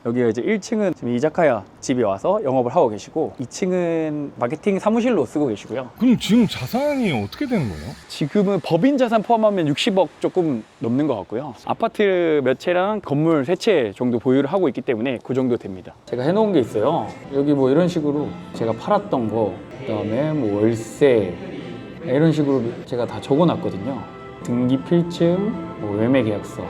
여기가 이제 1층은 지금 이자카야 집에 와서 영업을 하고 계시고 2층은 마케팅 사무실로 쓰고 계시고요. 그럼 지금 자산이 어떻게 되는 거예요? 지금은 법인 자산 포함하면 60억 조금 넘는 것 같고요. 아파트 몇 채랑 건물 3채 정도 보유를 하고 있기 때문에 그 정도 됩니다. 제가 해놓은 게 있어요. 여기 뭐 이런 식으로 제가 팔았던 거, 그다음에 뭐 월세 이런 식으로 제가 다 적어놨거든요. 등기 필증, 뭐 매매 계약서,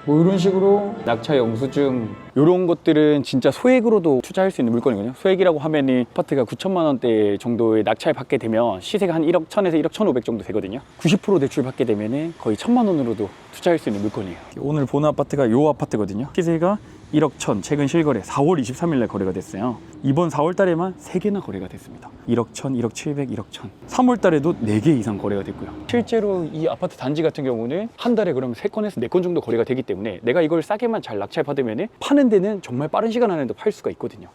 뭐 이런 식으로 낙찰 영수증, 이런 것들은 진짜 소액으로도 투자할 수 있는 물건이거든요. 소액이라고 하면은 아파트가 9천만 원대 정도의 낙찰 받게 되면 시세가 한 1억 1000에서 1억 1500 정도 되거든요. 90% 대출 받게 되면은 거의 1000만 원으로도 투자할 수 있는 물건이에요. 오늘 보는 아파트가 요 아파트거든요. 시세가 1억 1000, 최근 실거래 4월 23일 날 거래가 됐어요. 이번 4월 달에만 3개나 거래가 됐습니다. 1억 1000, 1억 700, 1억 1000. 3월 달에도 4개 이상 거래가 됐고요. 실제로 이 아파트 단지 같은 경우는 한 달에 그러면 3건에서 4건 정도 거래가 되기 때문에 내가 이걸 싸게만 잘 낙찰 받으면 파는 데는 정말 빠른 시간 안에도 팔 수가 있거든요.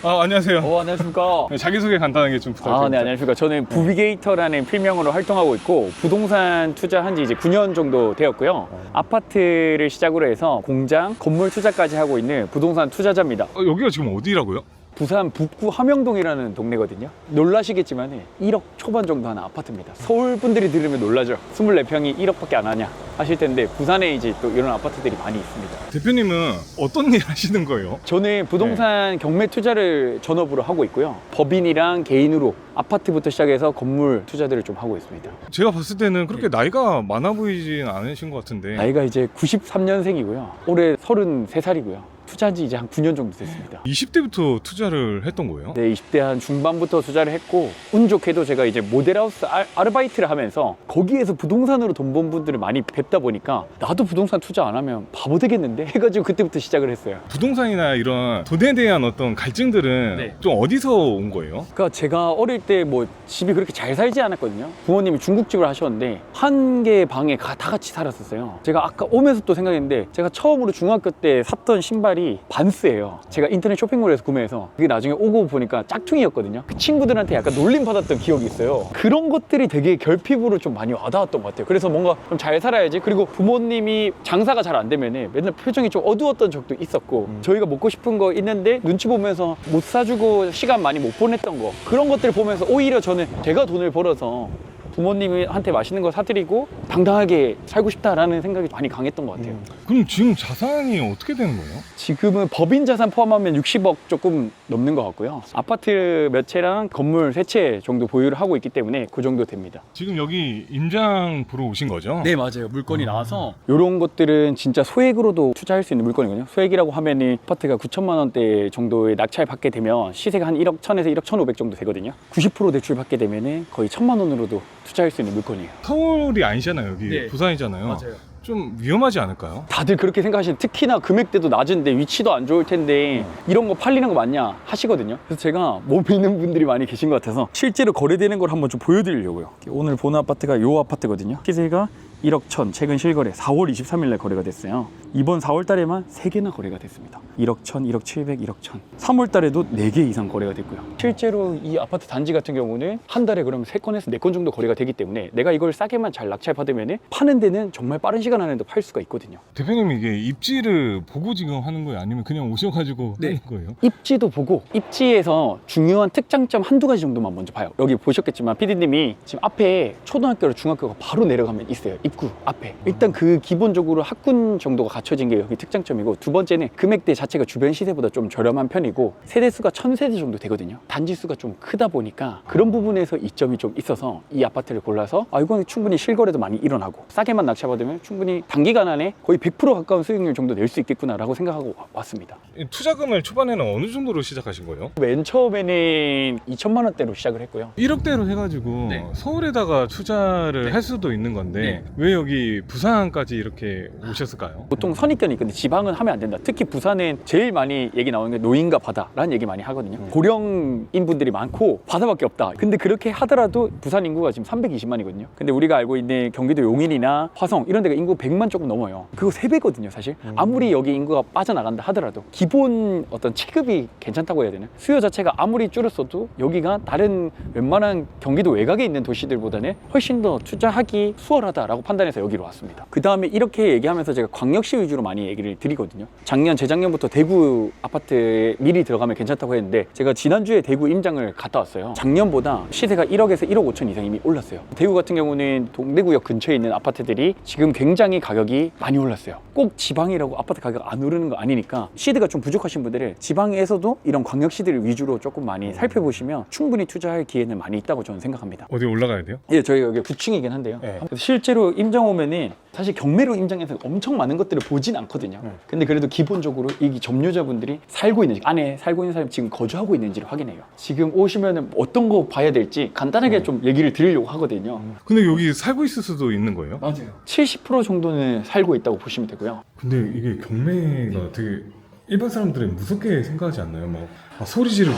안녕하세요. 안녕하십니까. 네, 자기소개 간단하게 좀 부탁드립니다. 네, 안녕하십니까. 저는 부비게이터라는 필명으로 활동하고 있고 부동산 투자한 지 이제 9년 정도 되었고요. 아파트를 시작으로 해서 공장, 건물 투자까지 하고 있는 부동산 투자자입니다. 여기가 지금 어디라고요? 부산 북구 함영동이라는 동네거든요. 놀라시겠지만 1억 초반 정도 하는 아파트입니다. 서울 분들이 들으면 놀라죠. 24평이 1억밖에 안 하냐 하실 텐데 부산에 이제 또 이런 아파트들이 많이 있습니다. 대표님은 어떤 일 하시는 거예요? 저는 부동산 경매 투자를 전업으로 하고 있고요. 법인이랑 개인으로 아파트부터 시작해서 건물 투자들을 좀 하고 있습니다. 제가 봤을 때는 그렇게 나이가 많아 보이진 않으신 것 같은데. 나이가 이제 93년생이고요. 올해 33살이고요. 투자한 지 이제 한 9년 정도 됐습니다. 20대부터 투자를 했던 거예요? 네, 20대 한 중반부터 투자를 했고 운 좋게도 제가 이제 모델하우스 아르바이트를 하면서 거기에서 부동산으로 돈 번 분들을 많이 뵙다 보니까 나도 부동산 투자 안 하면 바보 되겠는데 해가지고 그때부터 시작을 했어요. 부동산이나 이런 돈에 대한 어떤 갈증들은 네. 좀 어디서 온 거예요? 그러니까 제가 어릴 때 뭐 집이 그렇게 잘 살지 않았거든요. 부모님이 중국집을 하셨는데 한 개의 방에 다 같이 살았었어요. 제가 아까 오면서 또 생각했는데 제가 처음으로 중학교 때 샀던 신발이 반스예요. 제가 인터넷 쇼핑몰에서 구매해서 그게 나중에 오고 보니까 짝퉁이었거든요. 그 친구들한테 약간 놀림 받았던 기억이 있어요. 그런 것들이 되게 결핍으로 좀 많이 와닿았던 것 같아요. 그래서 뭔가 좀 잘 살아야지. 그리고 부모님이 장사가 잘 안 되면 맨날 표정이 좀 어두웠던 적도 있었고 저희가 먹고 싶은 거 있는데 눈치 보면서 못 사주고 시간 많이 못 보냈던 거, 그런 것들을 보면서 오히려 저는 제가 돈을 벌어서 부모님한테 맛있는 거 사드리고 당당하게 살고 싶다라는 생각이 많이 강했던 것 같아요. 그럼 지금 자산이 어떻게 되는 거예요? 지금은 법인 자산 포함하면 60억 조금 넘는 것 같고요. 아파트 몇 채랑 건물 3채 정도 보유를 하고 있기 때문에 그 정도 됩니다. 지금 여기 임장 보러 오신 거죠? 네, 맞아요. 물건이 나와서 이런 것들은 진짜 소액으로도 투자할 수 있는 물건이거든요. 소액이라고 하면은 아파트가 9천만 원대 정도의 낙찰 받게 되면 시세가 한 1억 1000에서 1억 1500 정도 되거든요. 90% 대출 받게 되면은 거의 1000만 원으로도 투자할 수 있는 물건이에요. 서울이 아니잖아요. 여기 네. 부산이잖아요. 좀 위험하지 않을까요? 다들 그렇게 생각하시는, 특히나 금액대도 낮은데 위치도 안 좋을 텐데 이런 거 팔리는 거 맞냐 하시거든요. 그래서 제가 못 믿는 분들이 많이 계신 것 같아서 실제로 거래되는 걸 한번 좀 보여드리려고요. 오늘 보는 아파트가 요 아파트거든요. 시세가 1억 1000, 최근 실거래 4월 23일 날 거래가 됐어요. 이번 4월 달에만 3개나 거래가 됐습니다. 1억 1000, 1억 700, 1억 1000. 3월 달에도 4개 이상 거래가 됐고요. 실제로 이 아파트 단지 같은 경우는 한 달에 그러면 3건에서 4건 정도 거래가 되기 때문에 내가 이걸 싸게만 잘 낙찰 받으면 파는 데는 정말 빠른 시간 안에도 팔 수가 있거든요. 대표님 이게 입지를 보고 지금 하는 거예요? 아니면 그냥 오셔가지고 하는 거예요? 입지도 보고 입지에서 중요한 특장점 한두 가지 정도만 먼저 봐요. 여기 보셨겠지만 PD님이 지금 앞에 초등학교랑 중학교가 바로 내려가면 있어요. 입구 앞에. 일단 그 기본적으로 학군 정도가 갖춰진 게 여기 특장점이고, 두 번째는 금액대 자체가 주변 시세보다 좀 저렴한 편이고 세대수가 1000세대 정도 되거든요. 단지수가 좀 크다 보니까 그런 부분에서 이점이 좀 있어서 이 아파트를 골라서 이건 충분히 실거래도 많이 일어나고 싸게만 낙찰받으면 충분히 단기간 안에 거의 100% 가까운 수익률 정도 낼 수 있겠구나라고 생각하고 왔습니다. 투자금을 초반에는 어느 정도로 시작하신 거예요? 맨 처음에는 2천만 원대로 시작을 했고요. 1억대로 해가지고 서울에다가 투자를 할 수도 있는 건데 왜 여기 부산까지 이렇게 오셨을까요? 보통 선입견이 있는데 지방은 하면 안 된다. 특히 부산은 제일 많이 얘기 나오는 게 노인과 바다라는 얘기 많이 하거든요. 고령인 분들이 많고 바다밖에 없다. 근데 그렇게 하더라도 부산 인구가 지금 320만이거든요. 근데 우리가 알고 있는 경기도 용인이나 화성 이런 데가 인구 100만 조금 넘어요. 그거 3배거든요 사실. 아무리 여기 인구가 빠져나간다 하더라도 기본 어떤 체급이 괜찮다고 해야 되나? 수요 자체가 아무리 줄었어도 여기가 다른 웬만한 경기도 외곽에 있는 도시들보다는 훨씬 더 투자하기 수월하다라고 판단해서 여기로 왔습니다. 그 다음에 이렇게 얘기하면서 제가 광역시 시세 위주로 많이 얘기를 드리거든요. 작년, 재작년부터 대구 아파트에 미리 들어가면 괜찮다고 했는데 제가 지난주에 대구 임장을 갔다 왔어요. 작년보다 시세가 1억에서 1억 5천 이상 이미 올랐어요. 대구 같은 경우는 동대구역 근처에 있는 아파트들이 지금 굉장히 가격이 많이 올랐어요. 꼭 지방이라고 아파트 가격 안 오르는 거 아니니까 시드가 좀 부족하신 분들은 지방에서도 이런 광역시들 위주로 조금 많이 살펴보시면 충분히 투자할 기회는 많이 있다고 저는 생각합니다. 어디 올라가야 돼요? 예, 저희 여기 9층이긴 한데요. 네. 실제로 임장 오면은 사실 경매로 임장해서 엄청 많은 것들을 보진 않거든요. 근데 그래도 기본적으로 이 점유자분들이 살고 있는지, 안에 살고 있는 사람이 지금 거주하고 있는지를 확인해요. 지금 오시면은 어떤 거 봐야 될지 간단하게 좀 얘기를 드리려고 하거든요. 근데 여기 살고 있을 수도 있는 거예요? 맞아요. 70% 정도는 살고 있다고 보시면 되고요. 근데 이게 경매가 되게 일반 사람들은 무섭게 생각하지 않나요? 막 소리 지르고.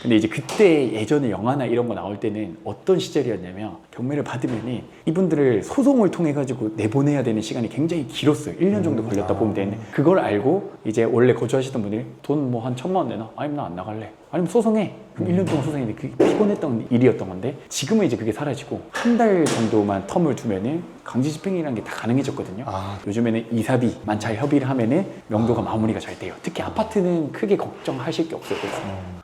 근데 이제 그때 예전에 영화나 이런 거 나올 때는 어떤 시절이었냐면 경매를 받으면 이분들을 소송을 통해 가지고 내보내야 되는 시간이 굉장히 길었어요. 1년 정도 걸렸다 보면 되는데 그걸 알고 이제 원래 거주하시던 분들이 돈 뭐 한 1,000만 원 내놔? 아니면 나 안 나갈래. 아니면 소송해. 그럼 1년 동안 소송했는데 그게 피곤했던 일이었던 건데 지금은 이제 그게 사라지고 한 달 정도만 텀을 두면은 강제 집행이라는 게 다 가능해졌거든요. 요즘에는 이사비, 만차 협의를 하면은 명도가 마무리가 잘 돼요. 특히 아파트는 크게 걱정하실 게 없어요.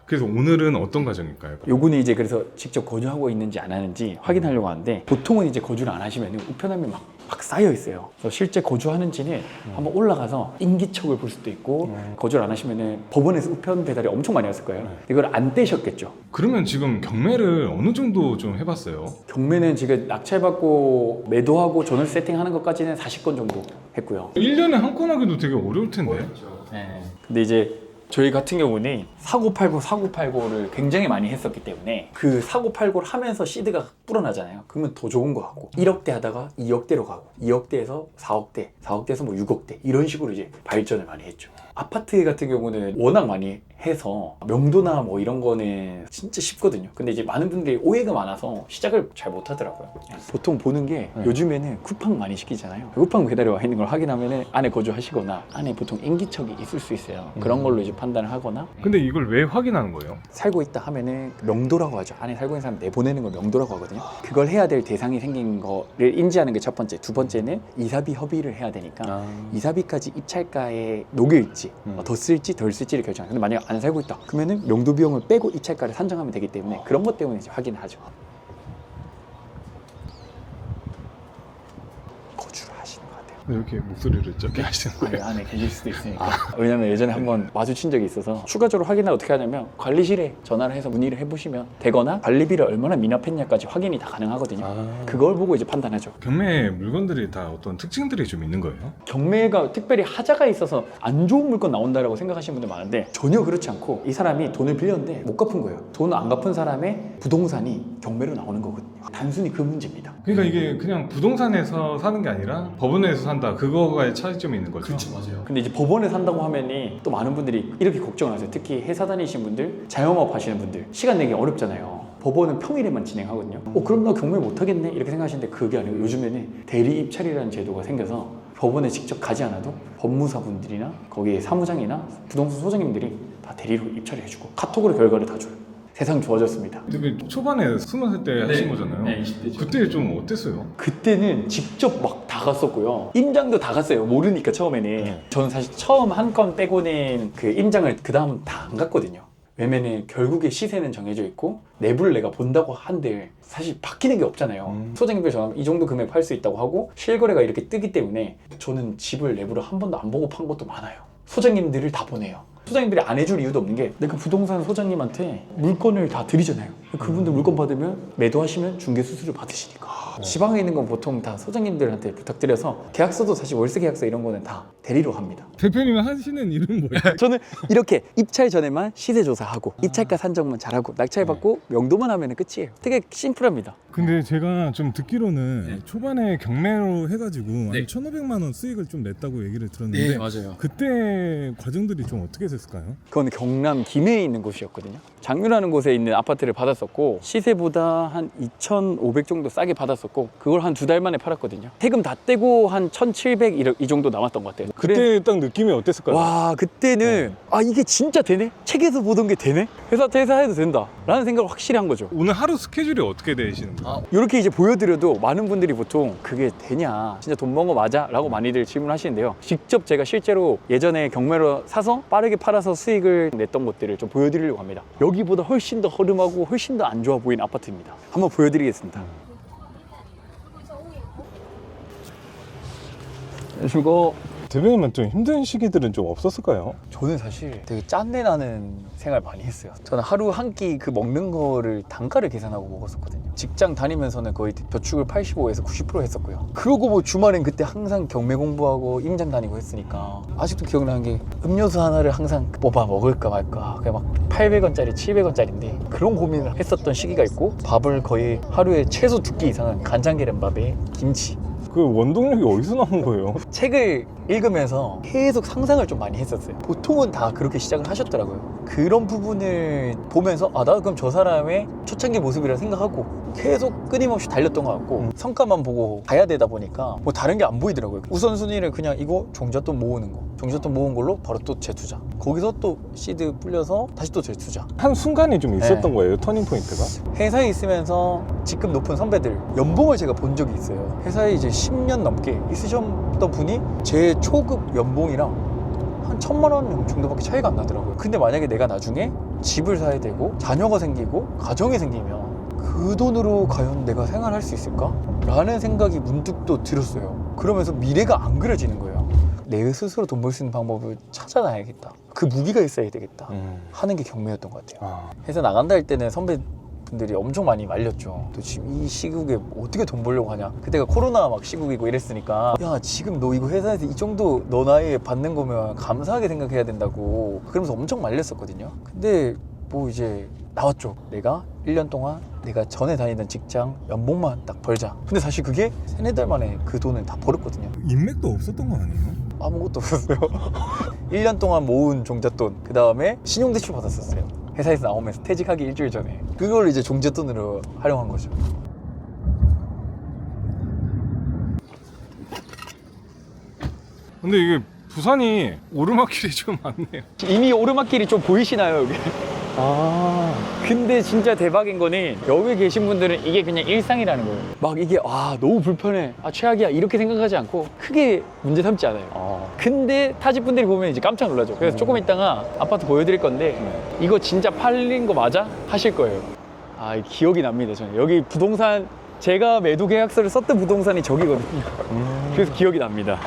그래서 오늘은 어떤 과정일까요? 요거는 이제 그래서 직접 거주하고 있는지 안 하는지 확인하려고 하는데 보통은 이제 거주를 안 하시면 우편함이 막 쌓여 있어요. 그래서 실제 거주하는지는 한번 올라가서 인기척을 볼 수도 있고 거주를 안 하시면은 법원에서 우편 배달이 엄청 많이 왔을 거예요. 이걸 안 떼셨겠죠. 그러면 지금 경매를 어느 정도 좀 해봤어요? 경매는 지금 낙찰받고 매도하고 전월 세팅하는 것까지는 40건 정도 했고요. 1년에 한 건 하기도 되게 어려울 텐데. 네. 근데 이제 저희 같은 경우는 사고팔고를 굉장히 많이 했었기 때문에 그 사고팔고를 하면서 시드가 불어나잖아요. 그러면 더 좋은 거 하고 1억대 하다가 2억대로 가고 2억대에서 4억대, 4억대에서 뭐 6억대 이런 식으로 이제 발전을 많이 했죠. 아파트 같은 경우는 워낙 많이 해서 명도나 뭐 이런 거는 진짜 쉽거든요. 근데 이제 많은 분들이 오해가 많아서 시작을 잘 못하더라고요. 보통 보는 게 요즘에는 쿠팡 많이 시키잖아요. 쿠팡 배달이 와 있는 걸 확인하면은 안에 거주하시거나 안에 보통 인기척이 있을 수 있어요. 그런 걸로 이제 판단을 하거나 근데 이걸 왜 확인하는 거예요? 살고 있다 하면은 명도라고 하죠. 안에 살고 있는 사람 내보내는 걸 명도라고 하거든요. 그걸 해야 될 대상이 생긴 거를 인지하는 게 첫 번째. 두 번째는 이사비 협의를 해야 되니까 이사비까지 입찰가에 녹여있지 더 쓸지 덜 쓸지를 결정해요. 근데 만약 안 살고 있다 그러면은 명도 비용을 빼고 입찰가를 산정하면 되기 때문에 그런 것 때문에 이제 확인을 하죠. 거주를 하시는 것 같아요. 왜 이렇게 목소리를 적게 하시는 거예요? 안에 계실 수도 있으니까. 왜냐면 예전에 한번 마주친 적이 있어서 추가적으로 확인을 어떻게 하냐면 관리실에 전화를 해서 문의를 해보시면 되거나 관리비를 얼마나 미납했냐까지 확인이 다 가능하거든요. 그걸 보고 이제 판단하죠. 경매 물건들이 다 어떤 특징들이 좀 있는 거예요? 경매가 특별히 하자가 있어서 안 좋은 물건 나온다라고 생각하시는 분들 많은데 전혀 그렇지 않고 이 사람이 돈을 빌렸는데 못 갚은 거예요. 돈 안 갚은 사람의 부동산이 경매로 나오는 거거든요. 단순히 그 문제입니다. 그러니까 이게 그냥 부동산에서 사는 게 아니라 법원에서 산다 그거가 차이점이 있는 거죠? 맞아요. 근데 이제 법원에 산다고 하면이 또 많은 분들이 이렇게 걱정을 하세요. 특히 회사 다니시는 분들, 자영업 하시는 분들 시간 내기 어렵잖아요. 법원은 평일에만 진행하거든요. 그럼 나 경매 못 하겠네 이렇게 생각하시는데 그게 아니고 요즘에는 대리 입찰이라는 제도가 생겨서 법원에 직접 가지 않아도 법무사분들이나 거기 사무장이나 부동산 소장님들이 다 대리로 입찰을 해주고 카톡으로 결과를 다 줘요. 세상 좋아졌습니다. 되게 초반에 20살 때 하신 거잖아요. 네, 20대죠. 그때 좀 어땠어요? 그때는 직접 막 다 갔었고요. 임장도 다 갔어요. 모르니까 처음에는. 저는 사실 처음 한 건 빼고는 그 임장을 그 다음 다 안 갔거든요. 왜냐면은 결국에 시세는 정해져 있고 내부를 내가 본다고 한들 사실 바뀌는 게 없잖아요. 소장님들 전화하면 이 정도 금액 팔 수 있다고 하고 실거래가 이렇게 뜨기 때문에 저는 집을 내부를 한 번도 안 보고 판 것도 많아요. 소장님들을 다 보내요. 소장님들이 안 해줄 이유도 없는 게 내가 부동산 소장님한테 물건을 다 드리잖아요. 그분들 물건 받으면 매도하시면 중개 수수료 받으시니까. 지방에 있는 건 보통 다 소장님들한테 부탁드려서 계약서도 사실 월세 계약서 이런 거는 다 대리로 합니다. 대표님이 하시는 일은 뭐예요? 저는 이렇게 입찰 전에만 시세 조사하고 입찰가 산정만 잘하고 낙찰 받고 명도만 하면 끝이에요. 되게 심플합니다. 근데 제가 좀 듣기로는 초반에 경매로 해가지고 한 1,500만 원 수익을 좀 냈다고 얘기를 들었는데 맞아요. 그때 과정들이 좀 어떻게 됐을까요? 그건 경남 김해에 있는 곳이었거든요. 장유라는 곳에 있는 아파트를 받았었고 시세보다 한 2,500 정도 싸게 받았었고 그걸 한 2달 만에 팔았거든요. 세금 다 떼고 한 1,700 이 정도 남았던 것 같아요. 그때 딱 느낌이 어땠을까요? 와 그때는 아 이게 진짜 되네? 책에서 보던 게 되네? 회사 퇴사해도 된다 라는 생각을 확실히 한 거죠. 오늘 하루 스케줄이 어떻게 되시는 거예요? 이렇게 이제 보여드려도 많은 분들이 보통 그게 되냐, 진짜 돈 번 거 맞아? 라고 많이들 질문하시는데요. 직접 제가 실제로 예전에 경매로 사서 빠르게 팔아서 수익을 냈던 것들을 좀 보여드리려고 합니다. 여기보다 훨씬 더 허름하고 훨씬 더 안 좋아 보이는 아파트입니다. 한번 보여드리겠습니다. 이거 대표님은 좀 힘든 시기들은 좀 없었을까요? 저는 사실 되게 짠내 나는 생활 많이 했어요. 저는 하루 한 끼 그 먹는 거를 단가를 계산하고 먹었었거든요. 직장 다니면서는 거의 저축을 85에서 90% 했었고요. 그러고 뭐 주말엔 그때 항상 경매 공부하고 임장 다니고 했으니까 아직도 기억나는 게 음료수 하나를 항상 뽑아 먹을까 말까 그냥 막 800원짜리 700원짜리인데 그런 고민을 했었던 시기가 있고, 밥을 거의 하루에 최소 2끼 이상은 간장 계란밥에 김치, 그 원동력이 어디서 나온 거예요? 책을 읽으면서 계속 상상을 좀 많이 했었어요. 보통은 다 그렇게 시작을 하셨더라고요. 그런 부분을 보면서 나도 그럼 저 사람의 초창기 모습이라 생각하고 계속 끊임없이 달렸던 것 같고, 성과만 보고 가야 되다 보니까 뭐 다른 게 안 보이더라고요. 우선순위를 그냥 이거 종잣돈 모으는 거, 종잣돈 모은 걸로 바로 또 재투자, 거기서 또 시드 불려서 다시 또 재투자. 한 순간이 좀 있었던 네. 거예요, 터닝 포인트가? 회사에 있으면서 직급 높은 선배들 연봉을 제가 본 적이 있어요. 회사에 이제 10년 넘게 있으셨던 분이 제 초급 연봉이랑 한 1,000만 원 정도밖에 차이가 안 나더라고요. 근데 만약에 내가 나중에 집을 사야 되고 자녀가 생기고 가정이 생기면 그 돈으로 과연 내가 생활할 수 있을까? 라는 생각이 문득 또 들었어요. 그러면서 미래가 안 그려지는 거예요. 내 스스로 돈 벌 수 있는 방법을 찾아놔야겠다. 그 무기가 있어야 되겠다 하는 게 경매였던 것 같아요. 회사 나간다 할 때는 선배분들이 엄청 많이 말렸죠. 또 지금 이 시국에 어떻게 돈 벌려고 하냐. 그때가 코로나 막 시국이고 이랬으니까, 야 지금 너 이거 회사에서 이 정도 너 나이에 받는 거면 감사하게 생각해야 된다고 그러면서 엄청 말렸었거든요. 근데 뭐 이제 나왔죠. 내가 1년 동안 내가 전에 다니던 직장 연봉만 딱 벌자. 근데 사실 그게 3-4달 만에 그 돈을 다 벌었거든요. 인맥도 없었던 거 아니에요? 아무것도 없었어요. 1년 동안 모은 종잣돈, 그 다음에 신용대출 받았었어요. 회사에서 나오면서 퇴직하기 일주일 전에 그걸 이제 종잣돈으로 활용한 거죠. 근데 이게 부산이 오르막길이 좀 많네요. 이미 오르막길이 좀 보이시나요, 여기? 근데 진짜 대박인 거는 여기 계신 분들은 이게 그냥 일상이라는 거예요. 막 이게 너무 불편해, 최악이야 이렇게 생각하지 않고 크게 문제 삼지 않아요. 근데 타집 분들이 보면 이제 깜짝 놀라죠. 그래서 조금 있다가 아파트 보여드릴 건데 이거 진짜 팔린 거 맞아? 하실 거예요. 기억이 납니다. 저는 여기 부동산, 제가 매도 계약서를 썼던 부동산이 저기거든요. 그래서 기억이 납니다.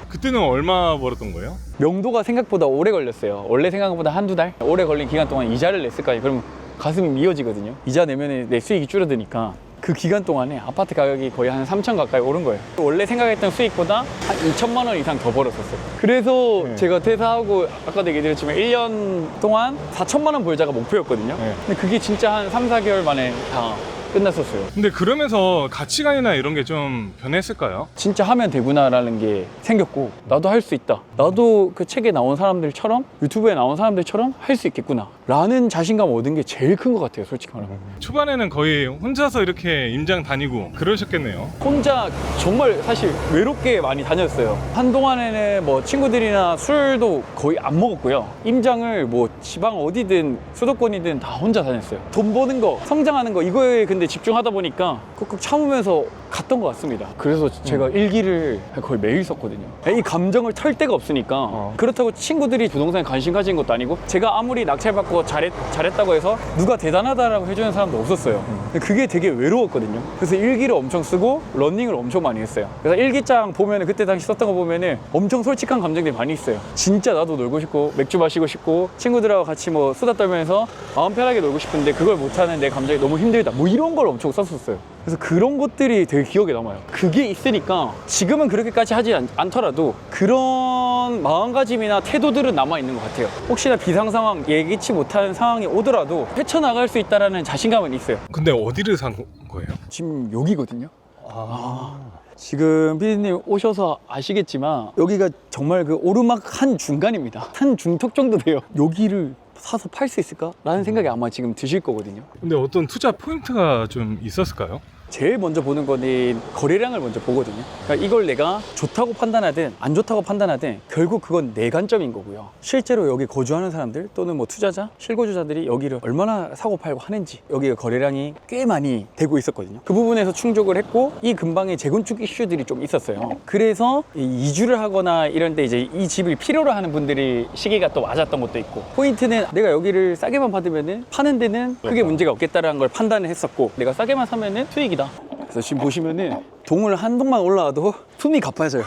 그때는 얼마 벌었던 거예요? 명도가 생각보다 오래 걸렸어요. 원래 생각보다 1-2달? 오래 걸린 기간 동안 이자를 냈을 거 아니에요. 그러면 가슴이 미어지거든요. 이자 내면 내 수익이 줄어드니까 그 기간 동안에 아파트 가격이 거의 한 3천 가까이 오른 거예요. 원래 생각했던 수익보다 한 2천만 원 이상 더 벌었었어요. 그래서 제가 퇴사하고 아까도 얘기드렸지만 1년 동안 4천만 원 벌자가 목표였거든요. 근데 그게 진짜 한 3-4개월 만에 다 끝났었어요. 근데 그러면서 가치관이나 이런 게 좀 변했을까요? 진짜 하면 되구나라는 게 생겼고, 나도 할 수 있다, 나도 그 책에 나온 사람들처럼 유튜브에 나온 사람들처럼 할 수 있겠구나 라는 자신감 얻은 게 제일 큰 것 같아요, 솔직히 말하면. 초반에는 거의 혼자서 이렇게 임장 다니고 그러셨겠네요. 혼자 정말 사실 외롭게 많이 다녔어요. 한동안에는 뭐 친구들이나 술도 거의 안 먹었고요. 임장을 뭐 지방 어디든 수도권이든 다 혼자 다녔어요. 돈 버는 거, 성장하는 거, 이거에 근데 집중하다 보니까 꾹꾹 참으면서 갔던 것 같습니다. 그래서 제가 일기를 거의 매일 썼거든요. 이 감정을 털 데가 없으니까. 그렇다고 친구들이 부동산에 관심 가진 것도 아니고, 제가 아무리 낙찰받고 잘했다고 해서 누가 대단하다라고 해주는 사람도 없었어요. 근데 그게 되게 외로웠거든요. 그래서 일기를 엄청 쓰고 러닝을 엄청 많이 했어요. 그래서 일기장 보면은, 그때 당시 썼던 거 보면은 엄청 솔직한 감정들이 많이 있어요. 진짜 나도 놀고 싶고 맥주 마시고 싶고 친구들하고 같이 뭐 수다 떨면서 마음 편하게 놀고 싶은데 그걸 못하는 내 감정이 너무 힘들다, 뭐 이런 걸 엄청 썼었어요. 그래서 그런 것들이 되게 기억에 남아요. 그게 있으니까 지금은 그렇게까지 하지 않더라도 그런 마음가짐이나 태도들은 남아있는 것 같아요. 혹시나 비상 상황, 예기치 못한 상황이 오더라도 헤쳐나갈 수 있다는 자신감은 있어요. 근데 어디를 산 거예요? 지금 여기거든요. 지금 피디님 오셔서 아시겠지만 여기가 정말 그 오르막 한 중간입니다. 한 중턱 정도 돼요. 여기를 사서 팔 수 있을까? 라는 생각이 아마 지금 드실 거거든요. 근데 어떤 투자 포인트가 좀 있었을까요? 제일 먼저 보는 거는 거래량을 먼저 보거든요. 그러니까 이걸 내가 좋다고 판단하든 안 좋다고 판단하든 결국 그건 내 관점인 거고요. 실제로 여기 거주하는 사람들 또는 뭐 투자자, 실거주자들이 여기를 얼마나 사고 팔고 하는지 여기가 거래량이 꽤 많이 되고 있었거든요. 그 부분에서 충족을 했고 이 근방에 재건축 이슈들이 좀 있었어요. 그래서 이주를 하거나 이런 데 이제 이 집을 필요로 하는 분들이 시기가 또 맞았던 것도 있고, 포인트는 내가 여기를 싸게만 받으면은 파는 데는 크게 문제가 없겠다라는 걸 판단을 했었고, 내가 싸게만 사면은 수익이다. 그래서 지금 보시면은 동을 한 동만 올라와도 품이 가빠져요.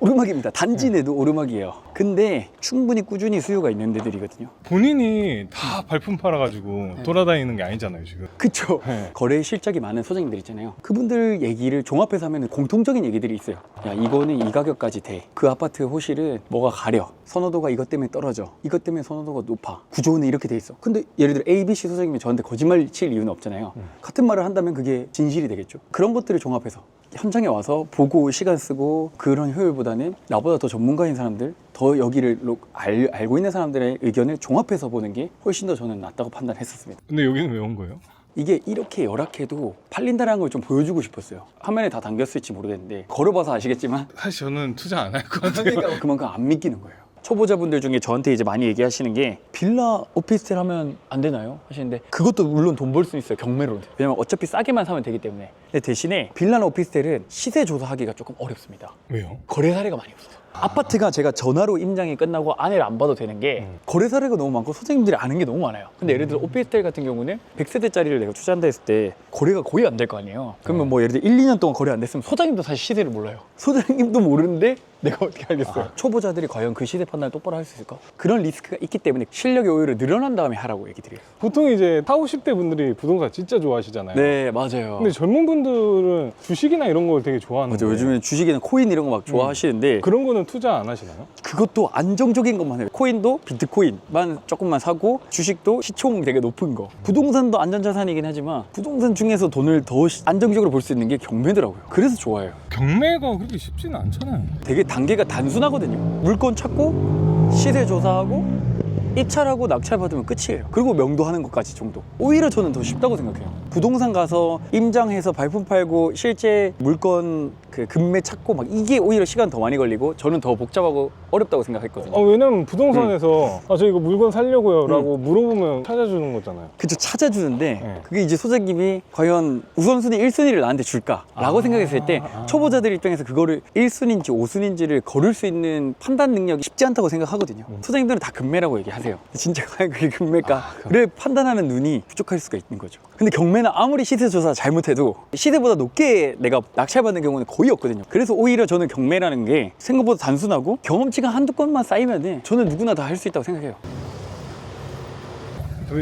오르막입니다. 단지 내도 오르막이에요. 근데 충분히 꾸준히 수요가 있는 데들이거든요. 본인이 다 발품 팔아가지고 돌아다니는 게 아니잖아요 지금. 그쵸. 네. 거래 실적이 많은 소장님들 있잖아요. 그분들 얘기를 종합해서 하면 공통적인 얘기들이 있어요. 야, 이거는 이 가격까지 돼. 그 아파트 호실은 뭐가 가려. 선호도가 이것 때문에 떨어져. 이것 때문에 선호도가 높아. 구조는 이렇게 돼 있어. 근데 예를 들어 A, B, C 소장님이 저한테 거짓말 칠 이유는 없잖아요. 같은 말을 한다면 그게 진실이 되겠죠. 그런 것들을 종합해서 현장에 와서 보고 시간 쓰고 그런 효율보다는 나보다 더 전문가인 사람들, 더 여기를 알고 있는 사람들의 의견을 종합해서 보는 게 훨씬 더 저는 낫다고 판단했었습니다. 근데 여기는 왜 온 거예요? 이게 이렇게 열악해도 팔린다는 걸 좀 보여주고 싶었어요. 화면에 다 담겼을지 모르겠는데 걸어봐서 아시겠지만 사실 저는 투자 안 할 것 같아요. 그만큼 안 믿기는 거예요. 초보자분들 중에 저한테 이제 많이 얘기하시는 게 빌라 오피스텔 하면 안 되나요? 하시는데 그것도 물론 돈 벌 수 있어요. 경매로는. 왜냐면 어차피 싸게만 사면 되기 때문에. 근데 대신에 빌라나 오피스텔은 시세 조사하기가 조금 어렵습니다. 왜요? 거래 사례가 많이 없어서. 아파트가 제가 전화로 임장이 끝나고 안내를 안 봐도 되는 게 거래 사례가 너무 많고 소장님들이 아는 게 너무 많아요. 근데 예를 들어 오피스텔 같은 경우는 100세대짜리를 내가 투자한다 했을 때 거래가 거의 안 될 거 아니에요. 그러면 뭐 예를 들어 1, 2년 동안 거래 안 됐으면 소장님도 사실 시세를 몰라요. 소장님도 모르는데 내가 어떻게 알겠어요? 초보자들이 과연 그 시세 판단을 똑바로 할 수 있을까? 그런 리스크가 있기 때문에 실력이 오히려 늘어난 다음에 하라고 얘기 드려요. 보통 이제 40, 50대 분들이 부동산 진짜 좋아하시잖아요. 네, 맞아요. 근데 젊은 분들은 주식이나 이런 걸 되게 좋아하는 맞아요. 거예요. 요즘에 주식이나 코인 이런 거 막 좋아하시는데 그런 거는 투자 안 하시나요? 그것도 안정적인 것만 해요. 코인도 비트코인만 조금만 사고 주식도 시총 되게 높은 거. 부동산도 안전자산이긴 하지만 부동산 중에서 돈을 더 안정적으로 벌 수 있는 게 경매더라고요. 그래서 좋아해요. 경매가 그렇게 쉽지는 않잖아요. 되게 단계가 단순하거든요. 물건 찾고 시세 조사하고 입찰하고 낙찰받으면 끝이에요. 그리고 명도하는 것까지 정도. 오히려 저는 더 쉽다고 생각해요. 부동산 가서 임장해서 발품 팔고 실제 물건 그 금매 찾고 막 이게 오히려 시간 더 많이 걸리고 저는 더 복잡하고 어렵다고 생각했거든요. 왜냐면 부동산에서 저 이거 물건 살려고요 라고 물어보면 찾아주는 거잖아요. 그쵸, 찾아주는데 네. 그게 이제 소장님이 과연 우선순위 1순위를 나한테 줄까? 라고 생각했을 때 초보자들 입장에서 그거를 1순위인지 5순위인지를 거를 수 있는 판단 능력이 쉽지 않다고 생각하거든요. 소장님들은 다 금매라고 얘기하세요. 진짜 과연 그게 금매일까? 를 판단하는 눈이 부족할 수가 있는 거죠. 근데 경매는 아무리 시세 조사 잘못해도 시세보다 높게 내가 낙찰받는 경우는 거의 없거든요. 그래서 오히려 저는 경매라는 게 생각보다 단순하고 경험치가 한두 건만 쌓이면 저는 누구나 다 할 수 있다고 생각해요.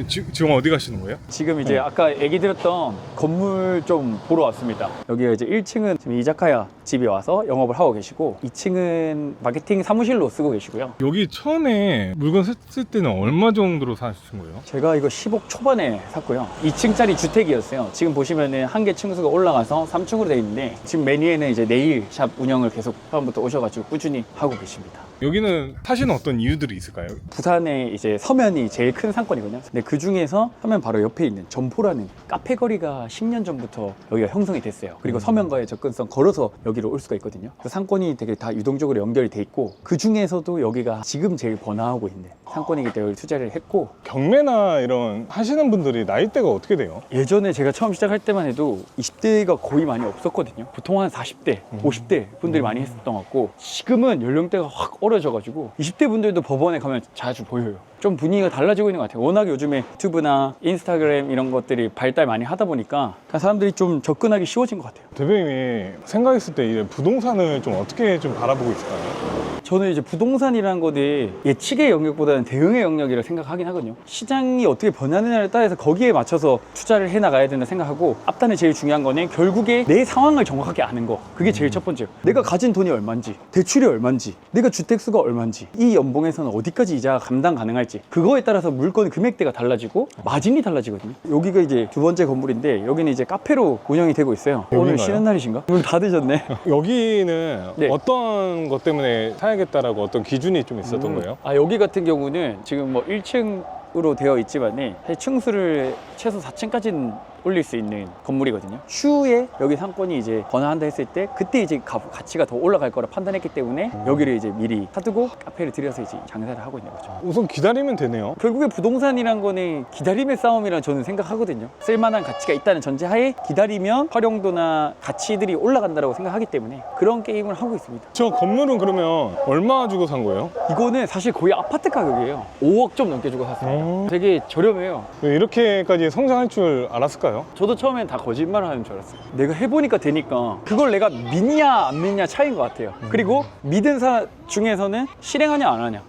지금 어디 가시는 거예요? 지금 이제 아까 얘기 드렸던 건물 좀 보러 왔습니다. 여기가 이제 1층은 지금 이자카야 집이 와서 영업을 하고 계시고 2층은 마케팅 사무실로 쓰고 계시고요. 여기 처음에 물건 샀을 때는 얼마 정도로 사신 거예요? 제가 이거 10억 초반에 샀고요. 2층짜리 주택이었어요. 지금 보시면은 한 개 층수가 올라가서 3층으로 되어 있는데 지금 메뉴에는 이제 네일 샵 운영을 계속 처음부터 오셔가지고 꾸준히 하고 계십니다. 여기는 사시는 어떤 이유들이 있을까요? 부산에 이제 서면이 제일 큰 상권이거든요. 근데 그 중에서 서면 바로 옆에 있는 점포라는 카페 거리가 10년 전부터 여기가 형성이 됐어요. 그리고 서면과의 접근성 걸어서 여기로 올 수가 있거든요. 그 상권이 되게 다 유동적으로 연결이 돼 있고 그 중에서도 여기가 지금 제일 번화하고 있는 상권이기 때문에 투자를 했고 경매나 이런 하시는 분들이 나이대가 어떻게 돼요? 예전에 제가 처음 시작할 때만 해도 20대가 거의 많이 없었거든요. 보통 한 40대, 50대 분들이 많이 했었던 것 같고 지금은 연령대가 확 어려져가지고 20대 분들도 법원에 가면 자주 보여요. 좀 분위기가 달라지고 있는 것 같아요. 워낙 요즘에 유튜브나 인스타그램 이런 것들이 발달 많이 하다 보니까 사람들이 좀 접근하기 쉬워진 것 같아요. 대표님이 생각했을 때 이제 부동산을 좀 어떻게 좀 바라보고 있을까요? 저는 이제 부동산이라는 것이 예측의 영역보다는 대응의 영역이라고 생각하긴 하거든요. 시장이 어떻게 변하느냐에 따라서 거기에 맞춰서 투자를 해 나가야 된다 생각하고 앞단에 제일 중요한 거는 결국에 내 상황을 정확하게 아는 거. 그게 제일 첫 번째예요. 내가 가진 돈이 얼마인지, 대출이 얼마인지, 내가 주택수가 얼마인지, 이 연봉에서는 어디까지 이자가 감당 가능할지 그거에 따라서 물건 금액대가 달라지고 마진이 달라지거든요. 여기가 이제 두 번째 건물인데 여기는 이제 카페로 운영이 되고 있어요. 오늘 여긴가요? 쉬는 날이신가? 문 닫으셨네. 여기는 네. 어떤 것 때문에 사야겠다라고 어떤 기준이 좀 있었던 거예요? 여기 같은 경우는 지금 뭐 1층으로 되어 있지만 층수를 최소 4층까지는 올릴 수 있는 건물이거든요. 추후에 여기 상권이 이제 번화한다 했을 때 그때 이제 가치가 더 올라갈 거라 판단했기 때문에 여기를 이제 미리 사두고 카페를 들여서 이제 장사를 하고 있는 거죠. 우선 기다리면 되네요. 결국에 부동산이란 거는 기다림의 싸움이라 저는 생각하거든요. 쓸만한 가치가 있다는 전제하에 기다리면 활용도나 가치들이 올라간다고 생각하기 때문에 그런 게임을 하고 있습니다. 저 건물은 그러면 얼마 주고 산 거예요? 이거는 사실 거의 아파트 가격이에요. 5억 좀 넘게 주고 샀습니다. 되게 저렴해요. 왜 이렇게까지 성장할 줄 알았을까요? 저도 처음엔 다 거짓말을 하는 줄 알았어요. 내가 해보니까 되니까 그걸 내가 믿냐 안 믿냐 차이인 것 같아요. 그리고 믿은 사 중에서는 실행하냐 안 하냐.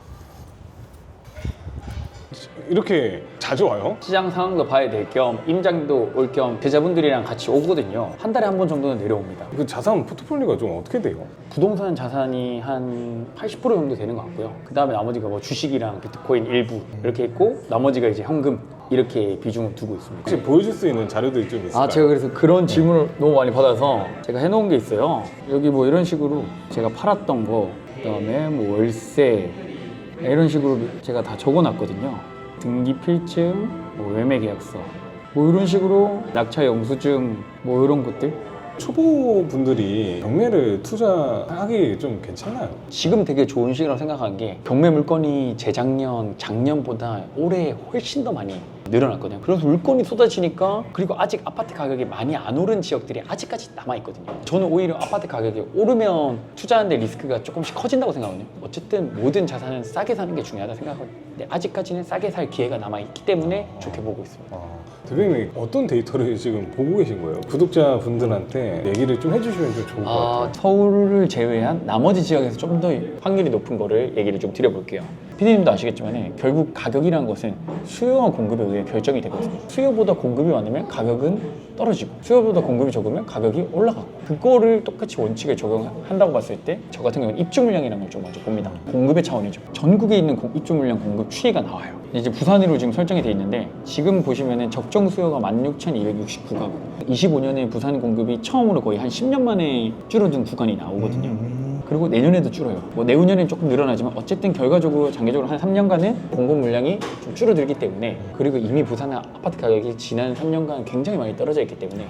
이렇게 자주 와요? 시장 상황도 봐야 될 겸 임장도 올 겸 계좌분들이랑 같이 오거든요. 한 달에 한 번 정도는 내려옵니다. 그 자산 포트폴리오가 좀 어떻게 돼요? 부동산 자산이 한 80% 정도 되는 것 같고요. 그 다음에 나머지가 뭐 주식이랑 비트코인 일부 이렇게 있고 나머지가 이제 현금 이렇게 비중을 두고 있습니다. 혹시 보여줄 수 있는 자료들이 좀 있을까요? 제가 그래서 그런 질문을 너무 많이 받아서 제가 해놓은 게 있어요. 여기 뭐 이런 식으로 제가 팔았던 거, 그다음에 뭐 월세 이런 식으로 제가 다 적어놨거든요. 등기 필증, 뭐 매매 계약서, 뭐 이런 식으로 낙찰 영수증, 뭐 이런 것들. 초보분들이 경매를 투자하기 좀 괜찮나요? 지금 되게 좋은 시기라고 생각한 게 경매 물건이 재작년, 작년보다 올해 훨씬 더 많이 늘어났거든요. 그래서 물건이 쏟아지니까 그리고 아직 아파트 가격이 많이 안 오른 지역들이 아직까지 남아있거든요. 저는 오히려 아파트 가격이 오르면 투자하는데 리스크가 조금씩 커진다고 생각하거든요. 어쨌든 모든 자산은 싸게 사는 게 중요하다고 생각하거든요. 근데 아직까지는 싸게 살 기회가 남아있기 때문에 좋게 보고 있습니다. 대표님이 어떤 데이터를 지금 보고 계신 거예요? 구독자분들한테 얘기를 좀 해주시면 좀 좋을 것 같아요. 서울을 제외한 나머지 지역에서 좀 더 확률이 높은 거를 얘기를 좀 드려볼게요. 피디님도 아시겠지만 결국 가격이라는 것은 수요와 공급에 의해 결정이 되거든요. 수요보다 공급이 많으면 가격은 떨어지고 수요보다 공급이 적으면 가격이 올라가고 그거를 똑같이 원칙에 적용한다고 봤을 때 저 같은 경우는 입주 물량이라는 걸 좀 먼저 봅니다. 공급의 차원이죠. 전국에 있는 입주 물량 공급 추이가 나와요. 이제 부산으로 지금 설정이 돼 있는데 지금 보시면은 적정 수요가 16,269가구 25년에 부산 공급이 처음으로 거의 한 10년 만에 줄어든 구간이 나오거든요. 그리고 내년에도 줄어요. 뭐 내후년에는 조금 늘어나지만 어쨌든 결과적으로 장기적으로 한 3년간은 공급 물량이 좀 줄어들기 때문에 그리고 이미 부산의 아파트 가격이 지난 3년간 굉장히 많이 떨어져 있기 때문에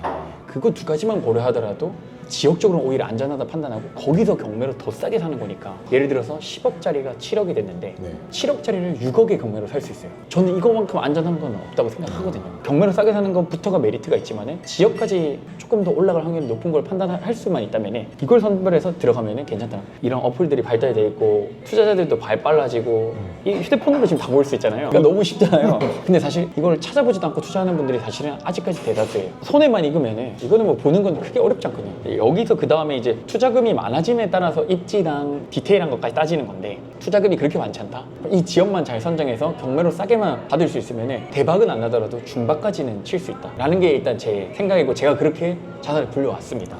그거 두 가지만 고려하더라도 지역적으로 오히려 안전하다 판단하고 거기서 경매로 더 싸게 사는 거니까 예를 들어서 10억짜리가 7억이 됐는데 7억짜리를 6억에 경매로 살 수 있어요. 저는 이거만큼 안전한 건 없다고 생각하거든요. 경매로 싸게 사는 것부터가 메리트가 있지만 지역까지 조금 더 올라갈 확률이 높은 걸 판단할 수만 있다면 이걸 선별해서 들어가면 괜찮다. 이런 어플들이 발달되어 있고 투자자들도 발 빨라지고 이 휴대폰으로 지금 다 볼 수 있잖아요. 그러니까 너무 쉽잖아요. 근데 사실 이걸 찾아보지도 않고 투자하는 분들이 사실은 아직까지 대다수예요. 손해만 익으면 이거는 뭐 보는 건 크게 어렵지 않거든요. 여기서 그 다음에 이제 투자금이 많아짐에 따라서 입지랑 디테일한 것까지 따지는 건데 투자금이 그렇게 많지 않다. 이 지역만 잘 선정해서 경매로 싸게만 받을 수 있으면 대박은 안 나더라도 중박까지는 칠 수 있다 라는 게 일단 제 생각이고 제가 그렇게 자산을 불려왔습니다.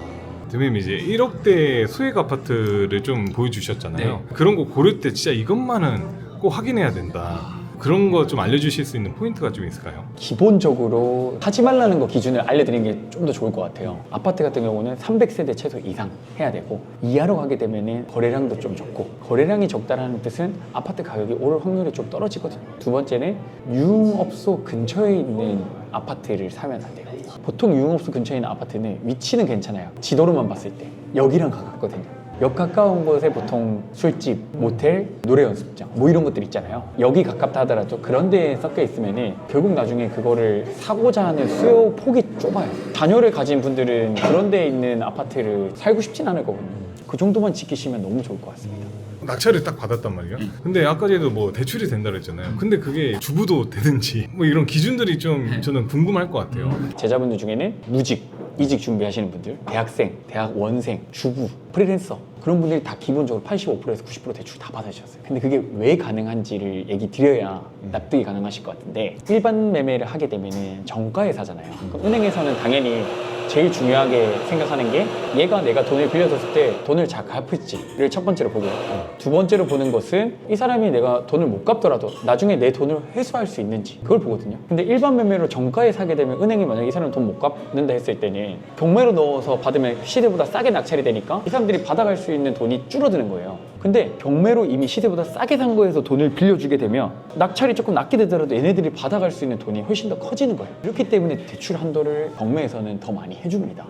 대표님 이제 1억대 소액 아파트를 좀 보여주셨잖아요. 네. 그런 거 고를 때 진짜 이것만은 꼭 확인해야 된다. 그런 거 좀 알려주실 수 있는 포인트가 좀 있을까요? 기본적으로 하지 말라는 거 기준을 알려드리는 게 좀 더 좋을 것 같아요. 아파트 같은 경우는 300세대 최소 이상 해야 되고 이하로 가게 되면 거래량도 좀 적고 거래량이 적다라는 뜻은 아파트 가격이 오를 확률이 좀 떨어지거든요. 두 번째는 유흥업소 근처에 있는 아파트를 사면 안 돼요. 보통 유흥업소 근처에 있는 아파트는 위치는 괜찮아요. 지도로만 봤을 때 여기랑 가깝거든요. 역 가까운 곳에 보통 술집, 모텔, 노래 연습장 뭐 이런 것들 있잖아요. 여기 가깝다 하더라도 그런 데에 섞여 있으면 결국 나중에 그거를 사고자 하는 수요 폭이 좁아요. 자녀를 가진 분들은 그런 데에 있는 아파트를 살고 싶진 않을 거거든요. 그 정도만 지키시면 너무 좋을 것 같습니다. 낙찰을 딱 받았단 말이에요. 근데 아까 전에도 뭐 대출이 된다 그랬잖아요. 근데 그게 주부도 되는지 뭐 이런 기준들이 좀 저는 궁금할 것 같아요. 제자분들 중에는 무직, 이직 준비하시는 분들, 대학생, 대학원생, 주부, 프리랜서 그런 분들이 다 기본적으로 85%에서 90% 대출 다 받으셨어요. 근데 그게 왜 가능한지를 얘기 드려야 납득이 가능하실 것 같은데 일반 매매를 하게 되면 정가에 사잖아요. 그럼 은행에서는 당연히 제일 중요하게 생각하는 게 얘가 내가 돈을 빌려줬을 때 돈을 잘 갚을지를 첫 번째로 보고요. 두 번째로 보는 것은 이 사람이 내가 돈을 못 갚더라도 나중에 내 돈을 회수할 수 있는지 그걸 보거든요. 근데 일반 매매로 정가에 사게 되면 은행이 만약에 이 사람 돈 못 갚는다 했을 때는 경매로 넣어서 받으면 시세보다 싸게 낙찰이 되니까 이 사람들이 받아갈 수 있는 돈이 줄어드는 거예요. 근데 경매로 이미 시세보다 싸게 산 거에서 돈을 빌려주게 되면 낙찰이 조금 낮게 되더라도 얘네들이 받아갈 수 있는 돈이 훨씬 더 커지는 거예요. 그렇기 때문에 대출 한도를 경매에서는 더 많이 해줍니다.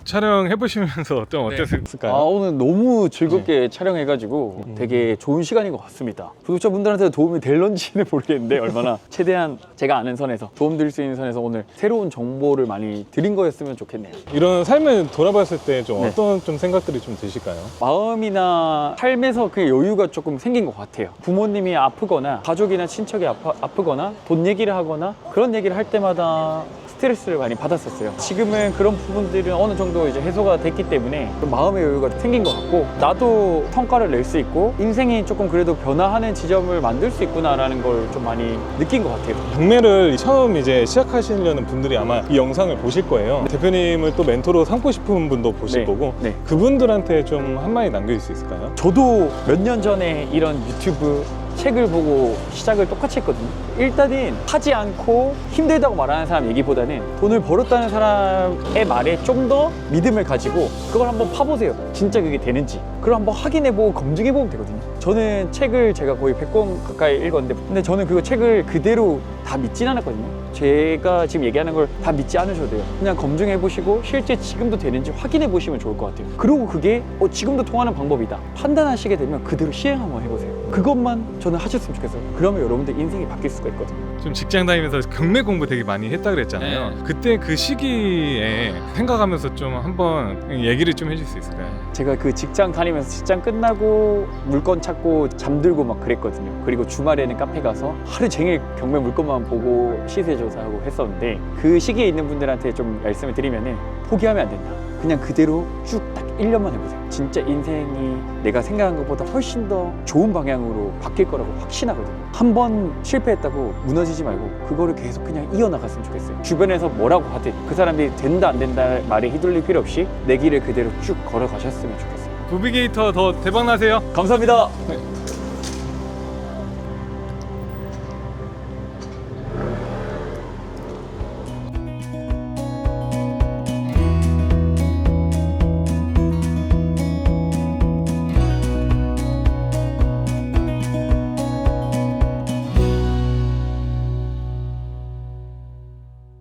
촬영해보시면서 좀 어땠을까요? 오늘 너무 즐겁게 촬영해가지고 되게 좋은 시간인 것 같습니다. 구독자분들한테 도움이 될런지는 모르겠는데 얼마나 최대한 제가 아는 선에서 도움 드릴 수 있는 선에서 오늘 새로운 정보를 많이 드린 거였으면 좋겠네요. 이런 삶을 돌아봤을 때 좀 네. 어떤 좀 생각들이 좀 드실까요? 마음이나 삶에서 그 여유가 조금 생긴 것 같아요. 부모님이 아프거나 가족이나 친척이 아프거나 돈 얘기를 하거나 그런 얘기를 할 때마다 스트레스를 많이 받았었어요. 지금은 그런 부분들은 어느 정도 이제 해소가 됐기 때문에 좀 마음의 여유가 생긴 것 같고 나도 성과를 낼 수 있고 인생이 조금 그래도 변화하는 지점을 만들 수 있구나라는 걸 좀 많이 느낀 것 같아요. 경매를 처음 이제 시작하시려는 분들이 아마 이 영상을 보실 거예요. 대표님을 또 멘토로 삼고 싶은 분도 보실 네, 거고 네. 그분들한테 좀 한마디 남겨줄 수 있을까요? 저도 몇 년 전에 이런 유튜브 책을 보고 시작을 똑같이 했거든요. 일단은 하지 않고 힘들다고 말하는 사람 얘기보다는 돈을 벌었다는 사람의 말에 좀 더 믿음을 가지고 그걸 한번 파보세요. 진짜 그게 되는지. 그걸 한번 확인해보고 검증해보면 되거든요. 저는 책을 제가 거의 100권 가까이 읽었는데 근데 저는 그 책을 그대로 다 믿진 않았거든요. 제가 지금 얘기하는 걸 다 믿지 않으셔도 돼요. 그냥 검증해보시고 실제 지금도 되는지 확인해보시면 좋을 것 같아요. 그리고 그게 지금도 통하는 방법이다. 판단하시게 되면 그대로 시행 한번 해보세요. 그것만 저는 하셨으면 좋겠어요. 그러면 여러분들 인생이 바뀔 수가 있거든요. 좀 직장 다니면서 경매 공부 되게 많이 했다 그랬잖아요. 네. 그때 그 시기에 생각하면서 좀 한번 얘기를 좀 해줄 수 있을까요? 제가 그 직장 다니면서 직장 끝나고 물건 찾고 잠들고 막 그랬거든요. 그리고 주말에는 카페 가서 하루 종일 경매 물건만 보고 시세 조사하고 했었는데 그 시기에 있는 분들한테 좀 말씀을 드리면은 포기하면 안 된다. 그냥 그대로 쭉 딱 1년만 해보세요. 진짜 인생이 내가 생각한 것보다 훨씬 더 좋은 방향으로 바뀔 거라고 확신하거든요. 한 번 실패했다고 무너지지 말고 그거를 계속 그냥 이어나갔으면 좋겠어요. 주변에서 뭐라고 하든 그 사람들이 된다 안 된다 말에 휘둘릴 필요 없이 내 길을 그대로 쭉 걸어가셨으면 좋겠어요. 부비게이터 더 대박 나세요. 감사합니다.